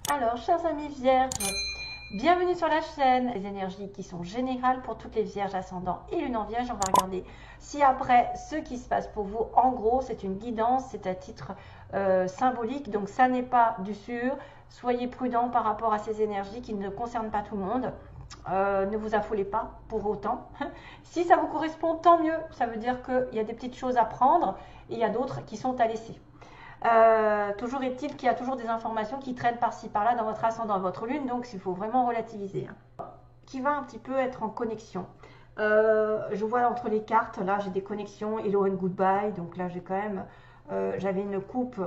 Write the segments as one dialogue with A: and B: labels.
A: Alors, chers amis vierges, bienvenue sur la chaîne. Les énergies qui sont générales pour toutes les vierges, ascendants et lune en vierge. On va regarder si après ce qui se passe pour vous, en gros, c'est une guidance, c'est à titre symbolique. Donc, ça n'est pas du sûr. Soyez prudents par rapport à ces énergies qui ne concernent pas tout le monde. Ne vous affolez pas pour autant. Si ça vous correspond, tant mieux. Ça veut dire qu'il y a des petites choses à prendre et il y a d'autres qui sont à laisser. Toujours est-il qu'il y a toujours des informations qui traînent par-ci par-là dans votre ascendant, votre lune, donc il faut vraiment relativiser. Qui va un petit peu être en connexion. Je vois entre les cartes, là j'ai des connexions Hello and Goodbye, donc là j'ai quand même, j'avais une coupe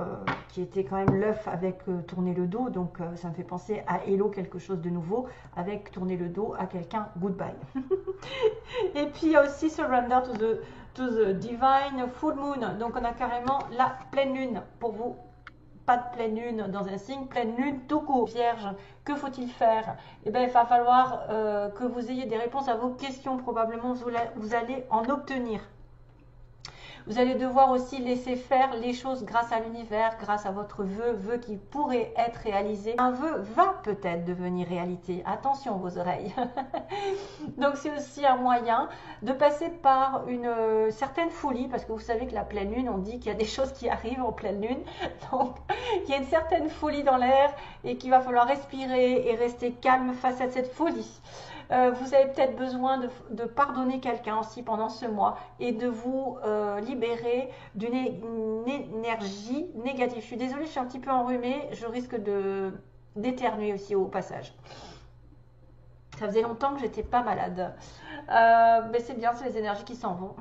A: qui était quand même l'œuf avec tourner le dos, donc ça me fait penser à Hello, quelque chose de nouveau, avec tourner le dos à quelqu'un, Goodbye. Et puis il y a aussi Surrender to the Divine Full Moon, donc on a carrément la pleine lune pour vous. Pas de pleine lune dans un signe, pleine lune tout court. Vierge, que faut-il faire? Eh bien, il va falloir que vous ayez des réponses à vos questions. Probablement, vous allez en obtenir. Vous allez devoir aussi laisser faire les choses grâce à l'univers, grâce à votre vœu qui pourrait être réalisé. Un vœu va peut-être devenir réalité. Attention vos oreilles. Donc c'est aussi un moyen de passer par une certaine folie, parce que vous savez que la pleine lune, on dit qu'il y a des choses qui arrivent en pleine lune. Donc il y a une certaine folie dans l'air et qu'il va falloir respirer et rester calme face à cette folie. Vous avez peut-être besoin de pardonner quelqu'un aussi pendant ce mois et de vous libérer d'une énergie négative. Je suis désolée, je suis un petit peu enrhumée, je risque d'éternuer aussi au passage. Ça faisait longtemps que j'étais pas malade. Mais c'est bien, c'est les énergies qui s'en vont.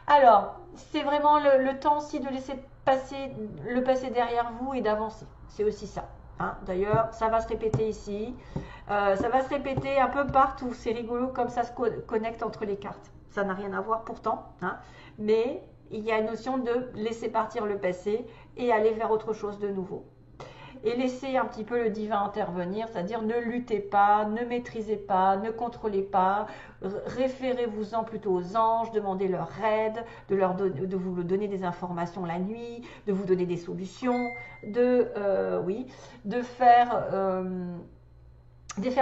A: Alors, c'est vraiment le temps aussi de laisser passer le passé derrière vous et d'avancer. C'est aussi ça. Hein. D'ailleurs, ça va se répéter ici. Ça va se répéter un peu partout. C'est rigolo comme ça se connecte entre les cartes. Ça n'a rien à voir pourtant. Hein. Mais il y a une notion de laisser partir le passé et aller vers autre chose de nouveau. Et laissez un petit peu le divin intervenir, c'est-à-dire ne luttez pas, ne maîtrisez pas, ne contrôlez pas, référez-vous-en plutôt aux anges, demandez leur aide, de vous donner des informations la nuit, de vous donner des solutions, de faire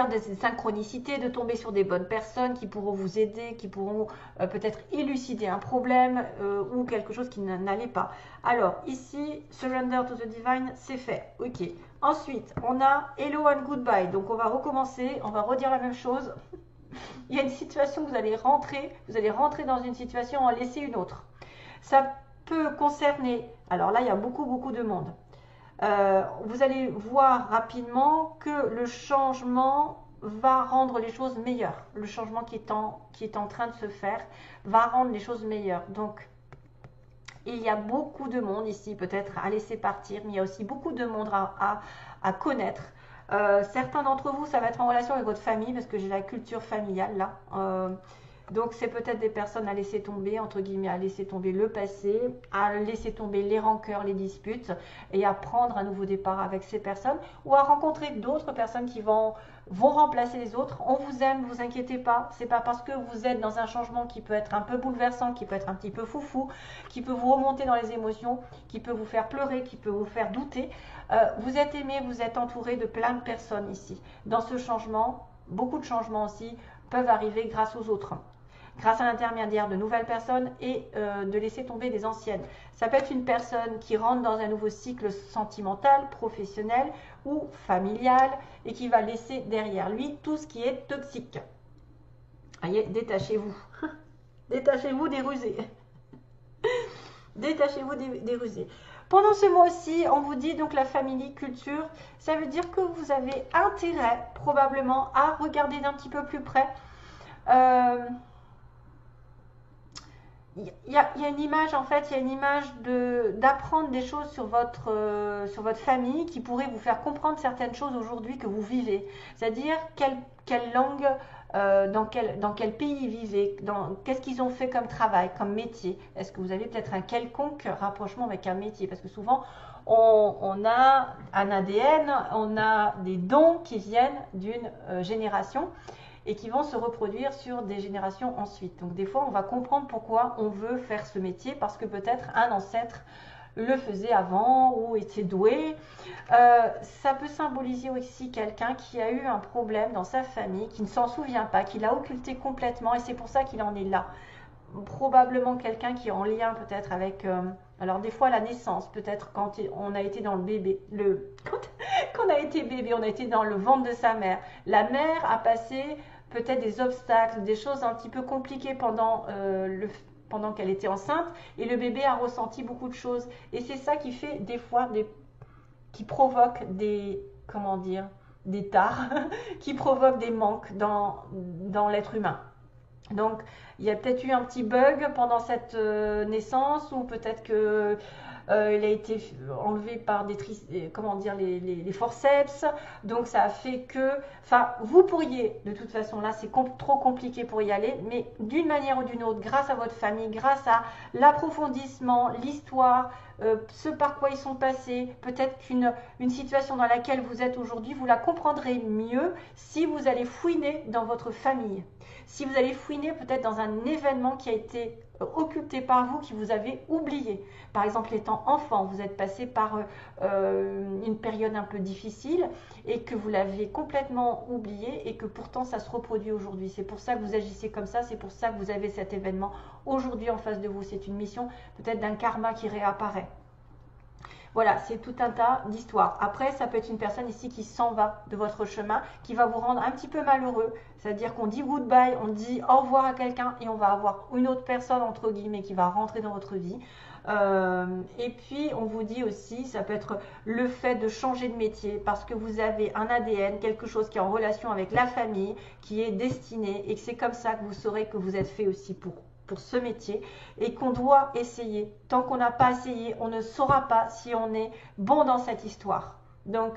A: des synchronicités, de tomber sur des bonnes personnes qui pourront vous aider, qui pourront peut-être élucider un problème ou quelque chose qui n'allait pas. Alors ici, Surrender to the Divine, c'est fait. Ok. Ensuite, on a Hello and Goodbye. Donc on va recommencer, on va redire la même chose. Il y a une situation que vous allez rentrer dans une situation, en laisser une autre. Ça peut concerner, alors là il y a beaucoup de monde. Vous allez voir rapidement que le changement va rendre les choses meilleures. Le changement qui est en train de se faire va rendre les choses meilleures. Donc, il y a beaucoup de monde ici, peut-être à laisser partir, mais il y a aussi beaucoup de monde à connaître. Certains d'entre vous, ça va être en relation avec votre famille, parce que j'ai la culture familiale là. Donc c'est peut-être des personnes à laisser tomber, entre guillemets, à laisser tomber le passé, à laisser tomber les rancœurs, les disputes, et à prendre un nouveau départ avec ces personnes, ou à rencontrer d'autres personnes qui vont remplacer les autres. On vous aime, ne vous inquiétez pas, c'est pas parce que vous êtes dans un changement qui peut être un peu bouleversant, qui peut être un petit peu foufou, qui peut vous remonter dans les émotions, qui peut vous faire pleurer, qui peut vous faire douter. Vous êtes aimé, vous êtes entouré de plein de personnes ici. Dans ce changement, beaucoup de changements aussi peuvent arriver grâce aux autres, grâce à l'intermédiaire de nouvelles personnes et de laisser tomber des anciennes. Ça peut être une personne qui rentre dans un nouveau cycle sentimental, professionnel ou familial et qui va laisser derrière lui tout ce qui est toxique. Allez, détachez-vous. Détachez-vous des rusés. Détachez-vous des rusés. Pendant ce mois-ci, on vous dit donc la famille culture, ça veut dire que vous avez intérêt probablement à regarder d'un petit peu plus près. Il y a une image, en fait, il y a une image d'apprendre des choses sur votre famille qui pourrait vous faire comprendre certaines choses aujourd'hui que vous vivez. C'est-à-dire quelle langue, dans quel pays ils vivaient, qu'est-ce qu'ils ont fait comme travail, comme métier. Est-ce que vous avez peut-être un quelconque rapprochement avec un métier? Parce que souvent, on a un ADN, on a des dons qui viennent d'une génération et qui vont se reproduire sur des générations ensuite. Donc des fois, on va comprendre pourquoi on veut faire ce métier, parce que peut-être un ancêtre le faisait avant ou était doué. Ça peut symboliser aussi quelqu'un qui a eu un problème dans sa famille, qui ne s'en souvient pas, qui l'a occulté complètement et c'est pour ça qu'il en est là. Probablement quelqu'un qui est en lien peut-être avec... alors des fois la naissance, peut-être quand on a été dans le bébé, quand on a été bébé, on a été dans le ventre de sa mère. La mère a passé peut-être des obstacles, des choses un petit peu compliquées pendant qu'elle était enceinte et le bébé a ressenti beaucoup de choses. Et c'est ça qui fait des fois qui provoque des, comment dire, des tares, qui provoque des manques dans l'être humain. Donc, il y a peut-être eu un petit bug pendant cette naissance ou peut-être que il a été enlevé par comment dire, les forceps. Donc, ça a fait que... Enfin, vous pourriez, de toute façon, là, c'est trop compliqué pour y aller. Mais d'une manière ou d'une autre, grâce à votre famille, grâce à l'approfondissement, l'histoire, ce par quoi ils sont passés, peut-être qu'une situation dans laquelle vous êtes aujourd'hui, vous la comprendrez mieux si vous allez fouiner dans votre famille. Si vous allez fouiner peut-être dans un événement qui a été occulté par vous, qui vous avez oublié. Par exemple, étant enfant, vous êtes passé par une période un peu difficile et que vous l'avez complètement oublié et que pourtant ça se reproduit aujourd'hui. C'est pour ça que vous agissez comme ça, c'est pour ça que vous avez cet événement aujourd'hui en face de vous. C'est une mission peut-être d'un karma qui réapparaît. Voilà, c'est tout un tas d'histoires. Après, ça peut être une personne ici qui s'en va de votre chemin, qui va vous rendre un petit peu malheureux. C'est-à-dire qu'on dit goodbye, on dit au revoir à quelqu'un et on va avoir une autre personne, entre guillemets, qui va rentrer dans votre vie. Et puis, on vous dit aussi, ça peut être le fait de changer de métier parce que vous avez un ADN, quelque chose qui est en relation avec la famille, qui est destiné et que c'est comme ça que vous saurez que vous êtes fait aussi pour ce métier et qu'on doit essayer. Tant qu'on n'a pas essayé, on ne saura pas si on est bon dans cette histoire. Donc,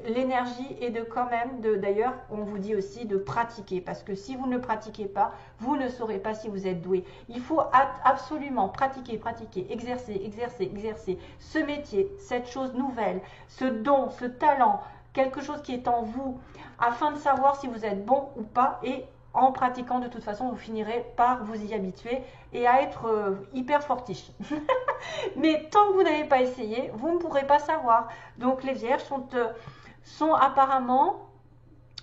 A: l'énergie est de quand même, d'ailleurs, on vous dit aussi de pratiquer parce que si vous ne pratiquez pas, vous ne saurez pas si vous êtes doué. Il faut absolument pratiquer, exercer, ce métier, cette chose nouvelle, ce don, ce talent, quelque chose qui est en vous afin de savoir si vous êtes bon ou pas et en pratiquant, de toute façon, vous finirez par vous y habituer et à être hyper fortiche. Mais tant que vous n'avez pas essayé, vous ne pourrez pas savoir. Donc les vierges sont apparemment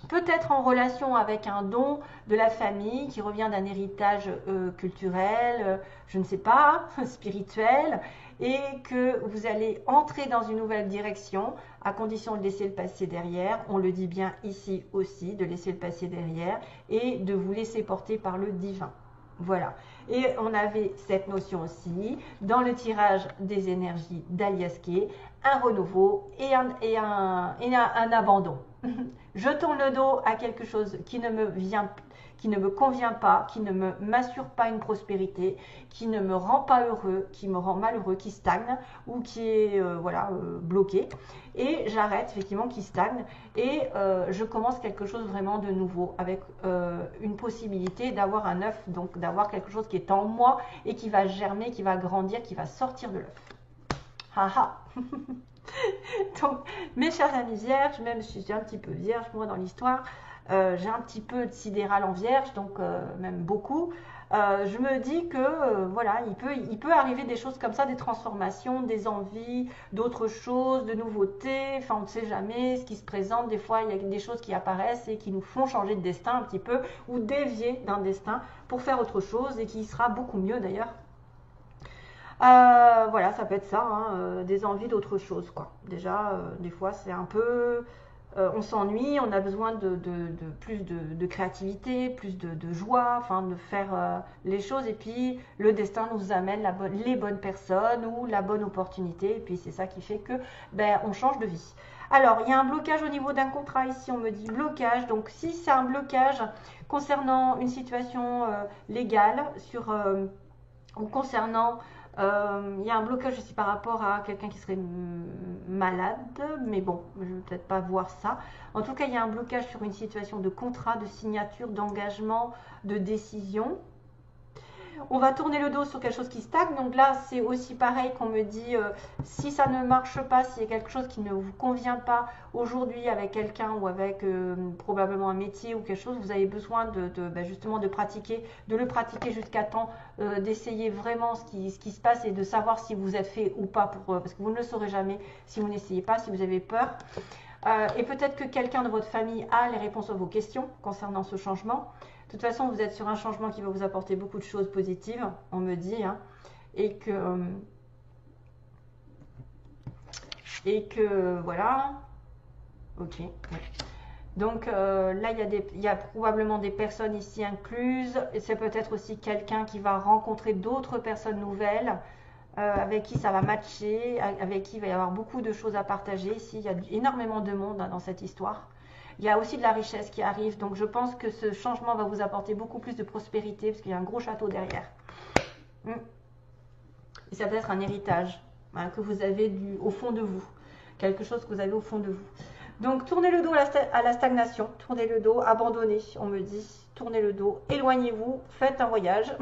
A: peut-être en relation avec un don de la famille qui revient d'un héritage culturel, je ne sais pas, spirituel, et que vous allez entrer dans une nouvelle direction à condition de laisser le passé derrière. On le dit bien ici aussi, de laisser le passé derrière et de vous laisser porter par le divin. Voilà. Et on avait cette notion aussi dans le tirage des énergies d'Aliaské, un renouveau et un abandon. Je tourne le dos à quelque chose qui ne me convient pas, qui ne m'assure pas une prospérité, qui ne me rend pas heureux, qui me rend malheureux, qui stagne ou qui est bloqué. Et j'arrête effectivement qui stagne et je commence quelque chose vraiment de nouveau avec une possibilité d'avoir un œuf, donc d'avoir quelque chose qui est en moi et qui va germer, qui va grandir, qui va sortir de l'œuf. Haha. Donc, mes chers amis vierges, même si je suis un petit peu vierge moi dans l'histoire, j'ai un petit peu de sidéral en vierge, donc même beaucoup. Je me dis que voilà, il peut arriver des choses comme ça, des transformations, des envies, d'autres choses, de nouveautés. Enfin, on ne sait jamais ce qui se présente. Des fois, il y a des choses qui apparaissent et qui nous font changer de destin un petit peu ou dévier d'un destin pour faire autre chose et qui sera beaucoup mieux d'ailleurs. Voilà, ça peut être ça, hein, des envies d'autre chose, quoi. Déjà, des fois, c'est un peu... on s'ennuie, on a besoin de plus de créativité, plus de joie, enfin de faire les choses. Et puis, le destin nous amène les bonnes personnes ou la bonne opportunité. Et puis, c'est ça qui fait que on change de vie. Alors, il y a un blocage au niveau d'un contrat ici, on me dit blocage. Donc, si c'est un blocage concernant une situation légale ou concernant... il y a un blocage aussi par rapport à quelqu'un qui serait malade, mais bon, je ne vais peut-être pas voir ça. En tout cas, il y a un blocage sur une situation de contrat, de signature, d'engagement, de décision. On va tourner le dos sur quelque chose qui stagne. Donc là, c'est aussi pareil qu'on me dit, si ça ne marche pas, s'il y a quelque chose qui ne vous convient pas aujourd'hui avec quelqu'un ou avec probablement un métier ou quelque chose, vous avez besoin justement de pratiquer, de le pratiquer jusqu'à temps d'essayer vraiment ce qui se passe et de savoir si vous êtes fait ou pas, parce que vous ne le saurez jamais si vous n'essayez pas, si vous avez peur. Et peut-être que quelqu'un de votre famille a les réponses à vos questions concernant ce changement. De toute façon, vous êtes sur un changement qui va vous apporter beaucoup de choses positives, on me dit, hein, et que voilà. Ok. Ouais. Donc là, il y a probablement des personnes ici incluses. Et c'est peut-être aussi quelqu'un qui va rencontrer d'autres personnes nouvelles avec qui ça va matcher, avec qui il va y avoir beaucoup de choses à partager. Ici, il y a énormément de monde dans cette histoire. Il y a aussi de la richesse qui arrive, donc je pense que ce changement va vous apporter beaucoup plus de prospérité, parce qu'il y a un gros château derrière. Et ça peut être un héritage que vous avez au fond de vous, quelque chose que vous avez au fond de vous. Donc tournez le dos à la stagnation, tournez le dos, abandonnez, on me dit, tournez le dos, éloignez-vous, faites un voyage.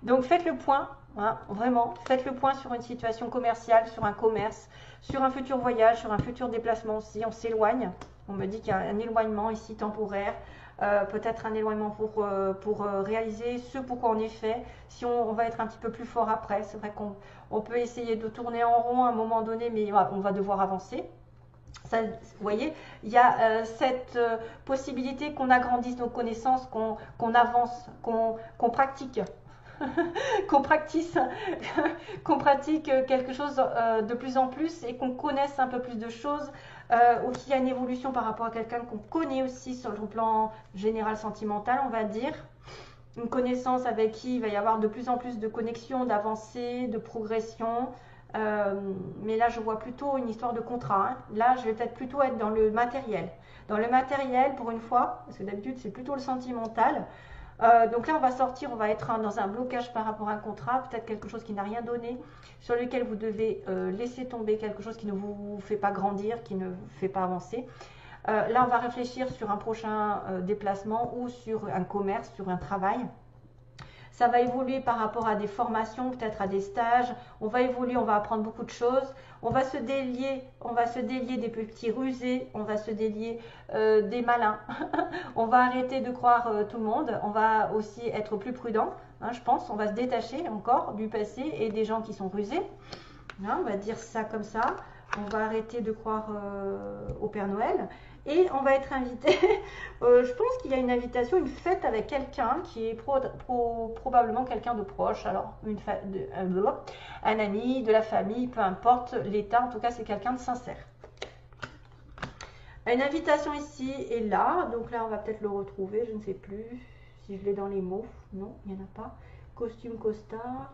A: Donc faites le point, hein, vraiment, faites le point sur une situation commerciale, sur un commerce, sur un futur voyage, sur un futur déplacement aussi, on s'éloigne. On me dit qu'il y a un éloignement ici temporaire, peut-être un éloignement pour réaliser ce pourquoi on est fait. Si on va être un petit peu plus fort après, c'est vrai qu'on peut essayer de tourner en rond à un moment donné, mais on va devoir avancer. Ça, vous voyez, il y a cette possibilité qu'on agrandisse nos connaissances, qu'on avance, qu'on pratique. qu'on pratique quelque chose de plus en plus et qu'on connaisse un peu plus de choses, ou qu'il y a une évolution par rapport à quelqu'un qu'on connaît aussi sur le plan général sentimental, on va dire. Une connaissance avec qui il va y avoir de plus en plus de connexions, d'avancées, de progression. Mais là, je vois plutôt une histoire de contrat. Hein. Là, je vais peut-être plutôt être dans le matériel. Dans le matériel, pour une fois, parce que d'habitude, c'est plutôt le sentimental. Donc là, on va sortir, on va être dans un blocage par rapport à un contrat, peut-être quelque chose qui n'a rien donné, sur lequel vous devez laisser tomber quelque chose qui ne vous fait pas grandir, qui ne vous fait pas avancer. Là, on va réfléchir sur un prochain déplacement ou sur un commerce, sur un travail. Ça va évoluer par rapport à des formations, peut-être à des stages. On va évoluer, on va apprendre beaucoup de choses. On va se délier des petits rusés, on va se délier des malins. On va arrêter de croire tout le monde. On va aussi être plus prudent, hein, je pense. On va se détacher encore du passé et des gens qui sont rusés. Hein, on va dire ça comme ça. On va arrêter de croire au Père Noël. Et on va être invité, je pense qu'il y a une invitation, une fête avec quelqu'un qui est probablement quelqu'un de proche, alors un ami, de la famille, peu importe l'état, en tout cas c'est quelqu'un de sincère. Une invitation ici et là, donc là on va peut-être le retrouver, je ne sais plus si je l'ai dans les mots, non, il n'y en a pas. Costume, costard.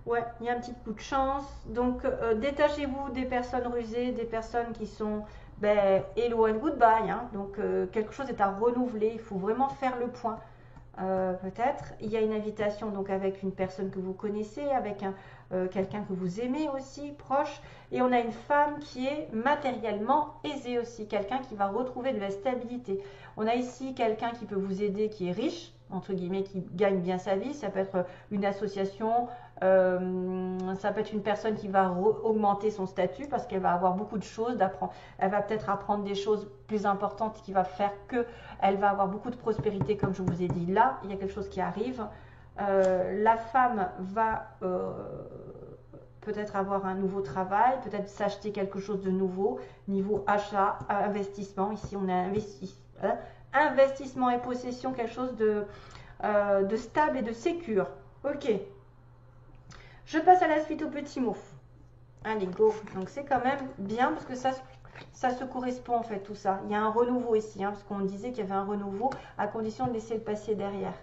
A: Ouais, il y a un petit coup de chance. Donc, détachez-vous des personnes rusées, des personnes qui sont hello and goodbye. Hein. Donc, quelque chose est à renouveler. Il faut vraiment faire le point. Peut-être. Il y a une invitation donc avec une personne que vous connaissez, avec quelqu'un que vous aimez aussi, proche. Et on a une femme qui est matériellement aisée aussi. Quelqu'un qui va retrouver de la stabilité. On a ici quelqu'un qui peut vous aider, qui est riche, entre guillemets, qui gagne bien sa vie. Ça peut être une association. Ça peut être une personne qui va augmenter son statut parce qu'elle va avoir beaucoup de choses d'apprendre. Elle va peut-être apprendre des choses plus importantes qui va faire qu'elle va avoir beaucoup de prospérité, comme je vous ai dit. Là, il y a quelque chose qui arrive. La femme va peut-être avoir un nouveau travail, peut-être s'acheter quelque chose de nouveau, niveau achat, investissement. Ici, on a investissement et possession, quelque chose de stable et de sécure. Ok. Je passe à la suite aux petits mots. Allez, go. Donc, c'est quand même bien parce que ça se correspond en fait, tout ça. Il y a un renouveau ici, hein, parce qu'on disait qu'il y avait un renouveau à condition de laisser le passé derrière.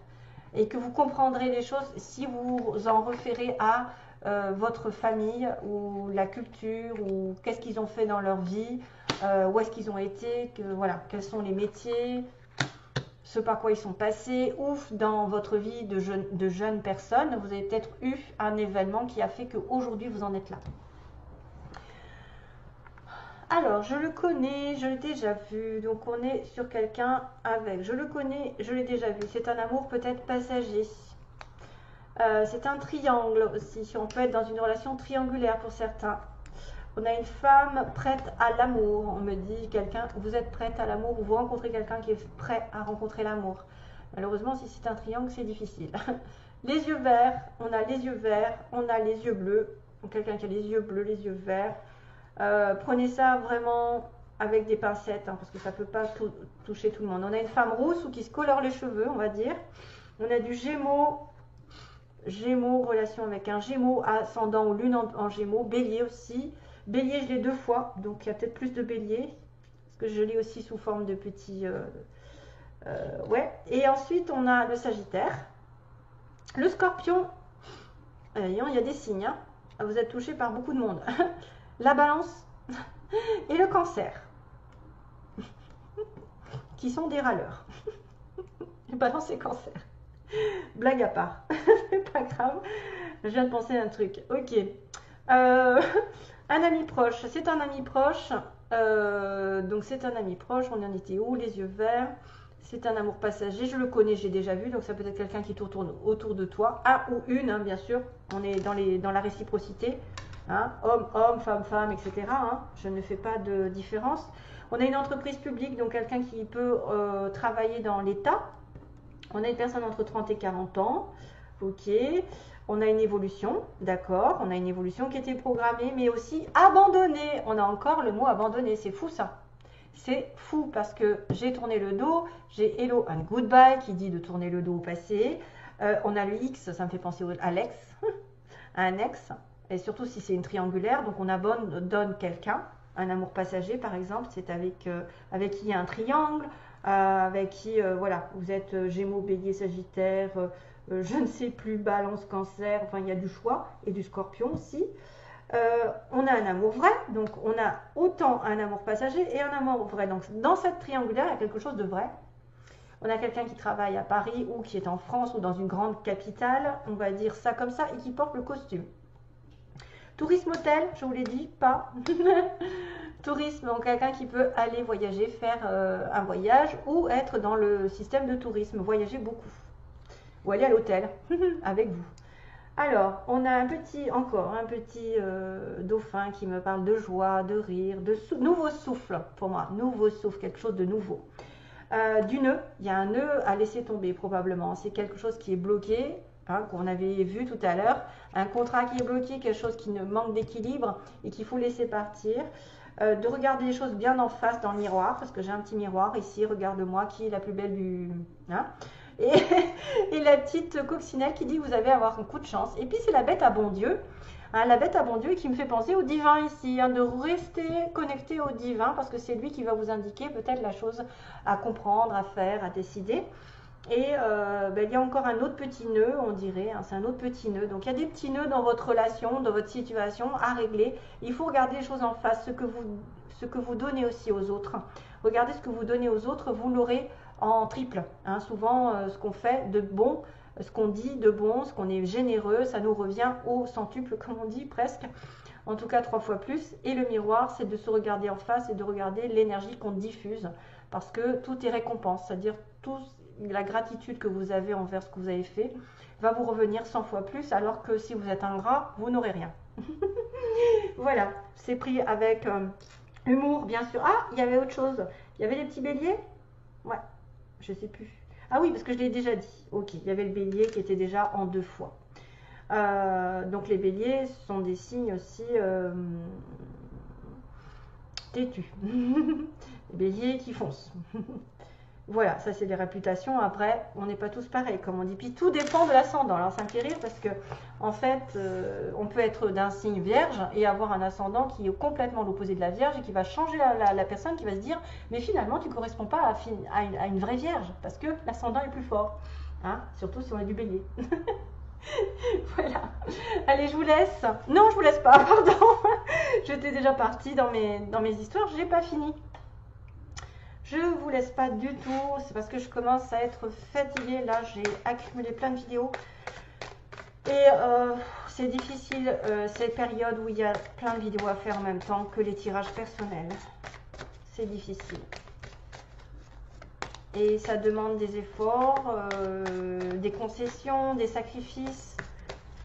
A: Et que vous comprendrez les choses si vous en référez à votre famille ou la culture ou qu'est-ce qu'ils ont fait dans leur vie, où est-ce qu'ils ont été, voilà, quels sont les métiers, ce par quoi ils sont passés, ou dans votre vie de jeune personne, vous avez peut-être eu un événement qui a fait qu'aujourd'hui vous en êtes là. Alors, je le connais, je l'ai déjà vu. Donc, on est sur quelqu'un avec. Je le connais, je l'ai déjà vu. C'est un amour peut-être passager. C'est un triangle aussi. On peut être dans une relation triangulaire pour certains. On a une femme prête à l'amour. On me dit quelqu'un, vous êtes prête à l'amour ou vous rencontrez quelqu'un qui est prêt à rencontrer l'amour. Malheureusement, si c'est un triangle, c'est difficile. Les yeux verts, on a les yeux verts, on a les yeux bleus. Quelqu'un qui a les yeux bleus, les yeux verts. Prenez ça vraiment avec des pincettes, hein, parce que ça ne peut pas toucher tout le monde. On a une femme rousse ou qui se colore les cheveux, on va dire. On a du Gémeaux, relation avec un Gémeaux, ascendant ou lune en Gémeaux, Bélier aussi. Bélier, je l'ai 2 fois, donc il y a peut-être plus de Bélier, parce que je l'ai aussi sous forme de petit... ouais. Et ensuite, on a le Sagittaire. Le Scorpion, il y a des signes, hein. Vous êtes touché par beaucoup de monde. La Balance et le Cancer, qui sont des râleurs. Balance et Cancer. Blague à part. C'est pas grave. Je viens de penser à un truc. Ok. Un ami proche. C'est un ami proche. Donc c'est un ami proche. On en était où? Les yeux verts. C'est un amour passager. Je le connais, j'ai déjà vu. Donc ça peut être quelqu'un qui tourne autour de toi. Un ou une, hein, bien sûr. On est dans la réciprocité. Hein, homme, homme, femme, femme, etc. Hein, je ne fais pas de différence. On a une entreprise publique, donc quelqu'un qui peut travailler dans l'État. On a une personne entre 30 et 40 ans. Ok. On a une évolution, d'accord. On a une évolution qui était programmée, mais aussi abandonnée. On a encore le mot abandonné. C'est fou ça. C'est fou parce que j'ai tourné le dos. J'ai hello and goodbye qui dit de tourner le dos au passé. On a le X, ça me fait penser à l'ex, à un ex. Et surtout si c'est une triangulaire, donc on abandonne quelqu'un, un amour passager par exemple, c'est avec qui il y a un triangle, avec qui, voilà, vous êtes Gémeaux, Bélier, Sagittaire, je ne sais plus, Balance, Cancer, enfin il y a du choix, et du Scorpion aussi. On a un amour vrai, donc on a autant un amour passager et un amour vrai. Donc dans cette triangulaire, il y a quelque chose de vrai. On a quelqu'un qui travaille à Paris ou qui est en France ou dans une grande capitale, on va dire ça comme ça, et qui porte le costume. Tourisme hôtel, je vous l'ai dit, pas. Tourisme, donc quelqu'un qui peut aller voyager, faire un voyage ou être dans le système de tourisme, voyager beaucoup. Ou aller à l'hôtel avec vous. Alors, on a un petit dauphin qui me parle de joie, de rire, de nouveau souffle pour moi, nouveau souffle, quelque chose de nouveau. Du nœud, il y a un nœud à laisser tomber probablement, c'est quelque chose qui est bloqué. Hein, qu'on avait vu tout à l'heure, un contrat qui est bloqué, quelque chose qui ne manque d'équilibre et qu'il faut laisser partir, de regarder les choses bien en face dans le miroir, parce que j'ai un petit miroir ici, regarde-moi, qui est la plus belle du... Hein, et la petite coccinelle qui dit que vous allez avoir un coup de chance. Et puis c'est la bête à bon Dieu, hein, la bête à bon Dieu qui me fait penser au divin ici, hein, de rester connecté au divin, parce que c'est lui qui va vous indiquer peut-être la chose à comprendre, à faire, à décider. Et il y a encore un autre petit nœud, on dirait, hein, c'est un autre petit nœud. Donc il y a des petits nœuds dans votre relation, dans votre situation à régler. Il faut regarder les choses en face, ce que vous donnez aussi aux autres. Regardez ce que vous donnez aux autres, vous l'aurez en triple. Hein. Souvent, ce qu'on fait de bon, ce qu'on dit de bon, ce qu'on est généreux, ça nous revient au centuple, comme on dit presque. En tout cas 3 fois plus. Et le miroir, c'est de se regarder en face et de regarder l'énergie qu'on diffuse. Parce que tout est récompense, c'est-à-dire tout... La gratitude que vous avez envers ce que vous avez fait va vous revenir 100 fois plus, alors que si vous êtes ingrat, vous n'aurez rien. Voilà, c'est pris avec humour, bien sûr. Ah, il y avait autre chose. Il y avait les petits béliers. Ouais, je sais plus. Ah oui, parce que je l'ai déjà dit. Ok, il y avait le bélier qui était déjà en 2 fois. Donc les béliers sont des signes aussi têtus. Les béliers qui foncent. Voilà, ça c'est des réputations. Après, on n'est pas tous pareils, comme on dit. Puis tout dépend de l'ascendant. Alors ça me fait rire parce que, en fait, on peut être d'un signe vierge et avoir un ascendant qui est complètement l'opposé de la vierge et qui va changer la personne, qui va se dire, mais finalement, tu ne corresponds pas à une vraie vierge parce que l'ascendant est plus fort. Hein, surtout si on est du bélier. Voilà. Allez, je vous laisse. Non, je vous laisse pas, pardon. J'étais déjà partie dans mes histoires, je n'ai pas fini. Je vous laisse pas du tout, c'est parce que je commence à être fatiguée. Là, j'ai accumulé plein de vidéos. Et C'est difficile, cette période où il y a plein de vidéos à faire en même temps que les tirages personnels. C'est difficile. Et ça demande des efforts, des concessions, des sacrifices.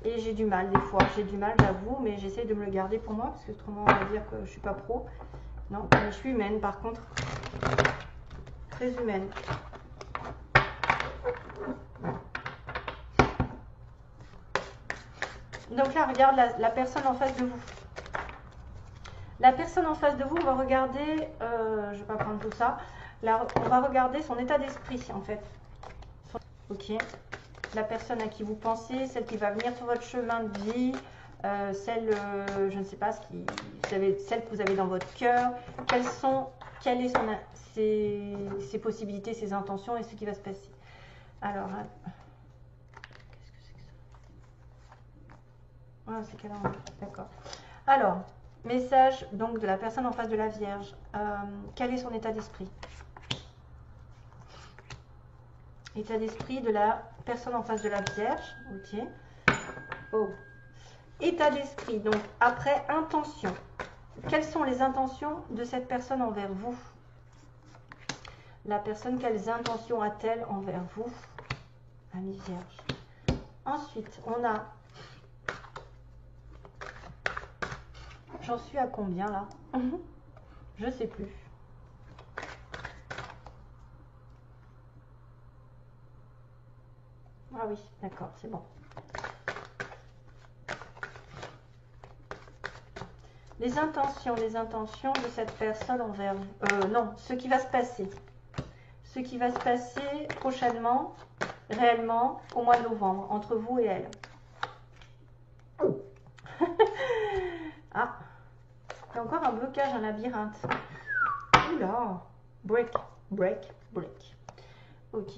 A: Et j'ai du mal des fois. J'ai du mal, j'avoue, mais j'essaie de me le garder pour moi. Parce que autrement, on va dire que je suis pas pro. Non, mais je suis humaine par contre. Très humaine. Donc là, regarde la personne en face de vous. La personne en face de vous, on va regarder, je ne vais pas prendre tout ça, là, on va regarder son état d'esprit en fait. Ok. La personne à qui vous pensez, celle qui va venir sur votre chemin de vie, celle, je ne sais pas, celle que vous avez dans votre cœur, quelles est ses possibilités, ses intentions et ce qui va se passer. Alors, qu'est-ce que c'est que ça? Ah, c'est calendrier, d'accord. Alors, message donc de la personne en face de la Vierge. Quel est son état d'esprit? État d'esprit de la personne en face de la Vierge. Ok. Oh. État d'esprit. Donc, après, intention. Quelles sont les intentions de cette personne envers vous? La personne, quelles intentions a-t-elle envers vous? Ami Vierge. Ensuite, on a... J'en suis à combien là? Je sais plus. Ah oui, d'accord, c'est bon. Les intentions de cette personne envers vous. Non, ce qui va se passer. Ce qui va se passer prochainement, réellement, au mois de novembre, entre vous et elle. Ah, il y a encore un blocage, un labyrinthe. Oula, break, break, break. Ok.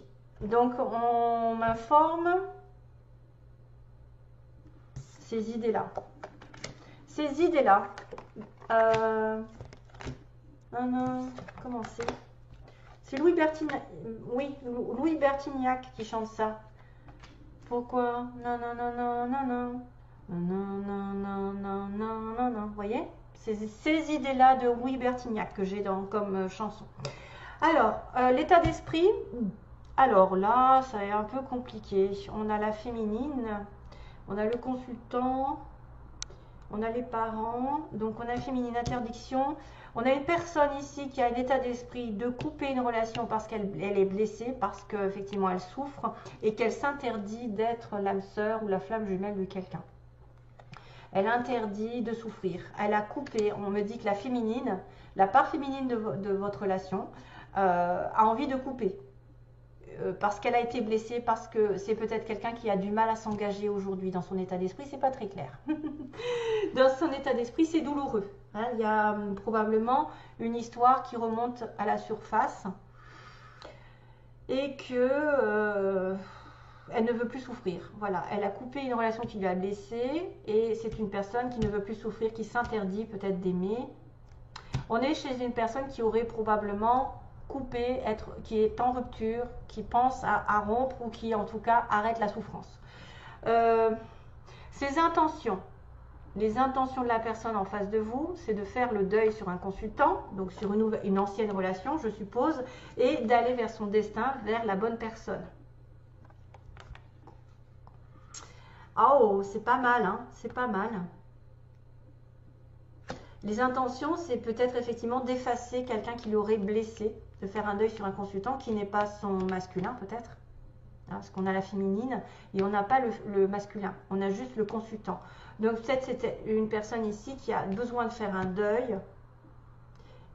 A: Donc, on m'informe ces idées-là. Ces idées-là. Comment c'est? C'est Louis Bertignac. Oui, Louis Bertignac qui chante ça. Pourquoi? Non, non, non, non, non, non. Non, non, non, non, non, non, non. Vous voyez? C'est ces idées-là de Louis Bertignac que j'ai comme chanson. Alors, l'état d'esprit. Alors là, ça est un peu compliqué. On a la féminine, on a le consultant, on a les parents, donc on a féminine, interdiction. On a une personne ici qui a un état d'esprit de couper une relation parce qu'elle est blessée, parce qu'effectivement elle souffre et qu'elle s'interdit d'être l'âme sœur ou la flamme jumelle de quelqu'un. Elle interdit de souffrir. Elle a coupé, on me dit que la féminine, la part féminine de votre relation a envie de couper. Parce qu'elle a été blessée, parce que c'est peut-être quelqu'un qui a du mal à s'engager aujourd'hui dans son état d'esprit, c'est pas très clair. Dans son état d'esprit, c'est douloureux. Hein, il y a probablement une histoire qui remonte à la surface et que elle ne veut plus souffrir. Voilà, elle a coupé une relation qui lui a blessée et c'est une personne qui ne veut plus souffrir, qui s'interdit peut-être d'aimer. On est chez une personne qui aurait probablement coupé, qui est en rupture, qui pense à rompre ou qui en tout cas arrête la souffrance. Ses intentions, les intentions de la personne en face de vous, c'est de faire le deuil sur un consultant, donc sur une ancienne relation, je suppose, et d'aller vers son destin, vers la bonne personne. Oh, c'est pas mal, hein, c'est pas mal. Les intentions, c'est peut-être effectivement d'effacer quelqu'un qui l'aurait blessé, de faire un deuil sur un consultant qui n'est pas son masculin peut-être. Hein, parce qu'on a la féminine et on n'a pas le masculin, on a juste le consultant. Donc peut-être c'était une personne ici qui a besoin de faire un deuil,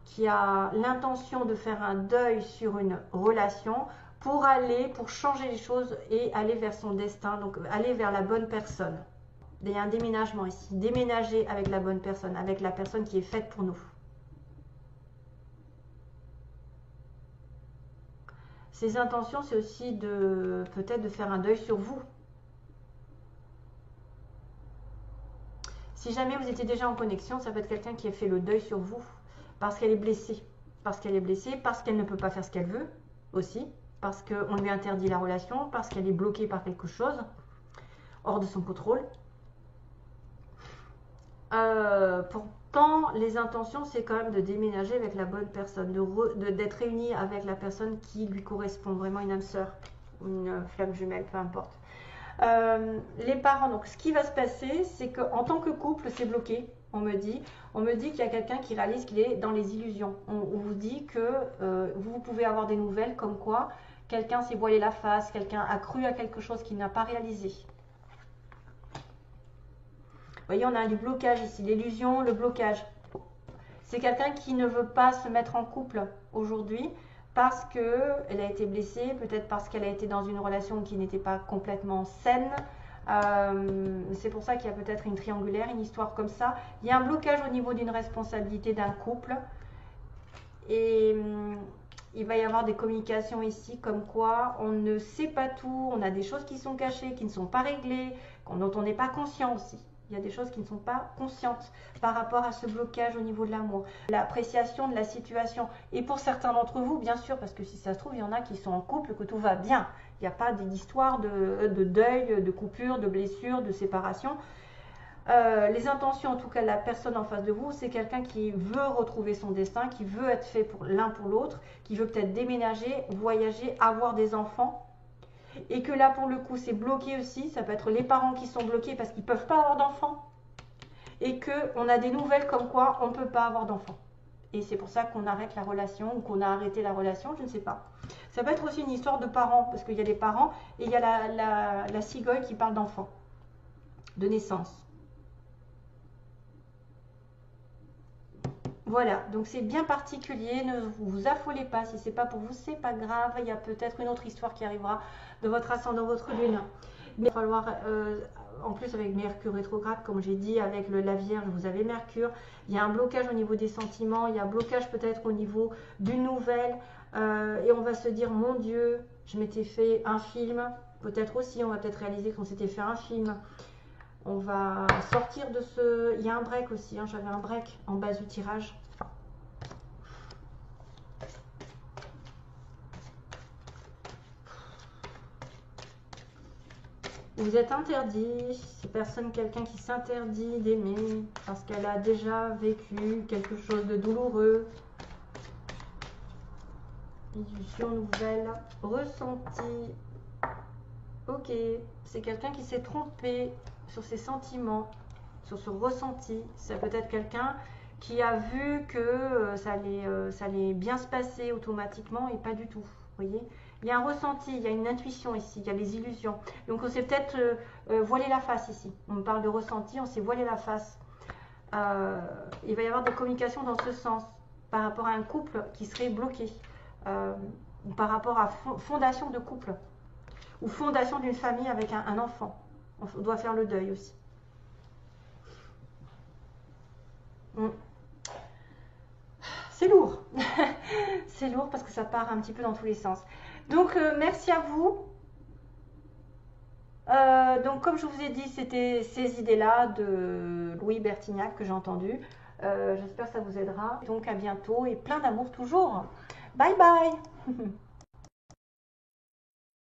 A: qui a l'intention de faire un deuil sur une relation pour changer les choses et aller vers son destin, donc aller vers la bonne personne. Il y a un déménagement ici, déménager avec la bonne personne, avec la personne qui est faite pour nous. Ses intentions, c'est aussi peut-être de faire un deuil sur vous. Si jamais vous étiez déjà en connexion, ça peut être quelqu'un qui a fait le deuil sur vous parce qu'elle est blessée. Parce qu'elle est blessée, parce qu'elle ne peut pas faire ce qu'elle veut aussi, parce qu'on lui interdit la relation, parce qu'elle est bloquée par quelque chose, hors de son contrôle. Pourtant, les intentions, c'est quand même de déménager avec la bonne personne, d'être réuni avec la personne qui lui correspond, vraiment une âme sœur, une flamme jumelle, peu importe. Les parents, donc ce qui va se passer, c'est qu'en tant que couple, c'est bloqué. On me dit qu'il y a quelqu'un qui réalise qu'il est dans les illusions. On vous dit que vous pouvez avoir des nouvelles comme quoi quelqu'un s'est voilé la face, quelqu'un a cru à quelque chose qu'il n'a pas réalisé. Vous voyez, on a du blocage ici, l'illusion, le blocage. C'est quelqu'un qui ne veut pas se mettre en couple aujourd'hui parce qu'elle a été blessée, peut-être parce qu'elle a été dans une relation qui n'était pas complètement saine. C'est pour ça qu'il y a peut-être une triangulaire, une histoire comme ça. Il y a un blocage au niveau d'une responsabilité d'un couple. Et il va y avoir des communications ici comme quoi on ne sait pas tout, on a des choses qui sont cachées, qui ne sont pas réglées, dont on n'est pas conscient aussi. Il y a des choses qui ne sont pas conscientes par rapport à ce blocage au niveau de l'amour. L'appréciation de la situation. Et pour certains d'entre vous, bien sûr, parce que si ça se trouve, il y en a qui sont en couple, que tout va bien. Il n'y a pas d'histoire de deuil, de coupure, de blessure, de séparation. Les intentions, en tout cas, de la personne en face de vous, c'est quelqu'un qui veut retrouver son destin, qui veut être fait pour l'un pour l'autre, qui veut peut-être déménager, voyager, avoir des enfants. Et que là, pour le coup, c'est bloqué aussi. Ça peut être les parents qui sont bloqués parce qu'ils ne peuvent pas avoir d'enfants. Et qu'on a des nouvelles comme quoi on ne peut pas avoir d'enfants. Et c'est pour ça qu'on arrête la relation ou qu'on a arrêté la relation, je ne sais pas. Ça peut être aussi une histoire de parents, parce qu'il y a des parents et il y a la cigogne qui parle d'enfants, de naissance. Voilà, donc c'est bien particulier, ne vous affolez pas, si c'est pas pour vous, c'est pas grave, il y a peut-être une autre histoire qui arrivera de votre ascendant, votre lune. Mais il va falloir, en plus avec Mercure rétrograde, comme j'ai dit, avec la Vierge, vous avez Mercure, il y a un blocage au niveau des sentiments, il y a un blocage peut-être au niveau d'une nouvelle, et on va se dire, mon Dieu, je m'étais fait un film, peut-être aussi, on va peut-être réaliser qu'on s'était fait un film. On va sortir de ce... Il y a un break aussi, hein, j'avais un break en base du tirage. Vous êtes interdit, c'est quelqu'un qui s'interdit d'aimer parce qu'elle a déjà vécu quelque chose de douloureux. Illusion nouvelle, ressenti. Ok, c'est quelqu'un qui s'est trompé sur ses sentiments, sur ce ressenti. C'est peut-être quelqu'un qui a vu que ça allait bien se passer automatiquement et pas du tout. Vous voyez, il y a un ressenti, il y a une intuition ici, il y a les illusions. Donc on s'est peut-être voilé la face ici. On me parle de ressenti, on s'est voilé la face. Il va y avoir des communications dans ce sens par rapport à un couple qui serait bloqué, par rapport à fondation de couple ou fondation d'une famille avec un enfant. On doit faire le deuil aussi. C'est lourd. C'est lourd parce que ça part un petit peu dans tous les sens. Donc, merci à vous. Donc, comme je vous ai dit, c'était ces idées-là de Louis Bertignac que j'ai entendues. J'espère que ça vous aidera. Donc, à bientôt et plein d'amour toujours. Bye bye.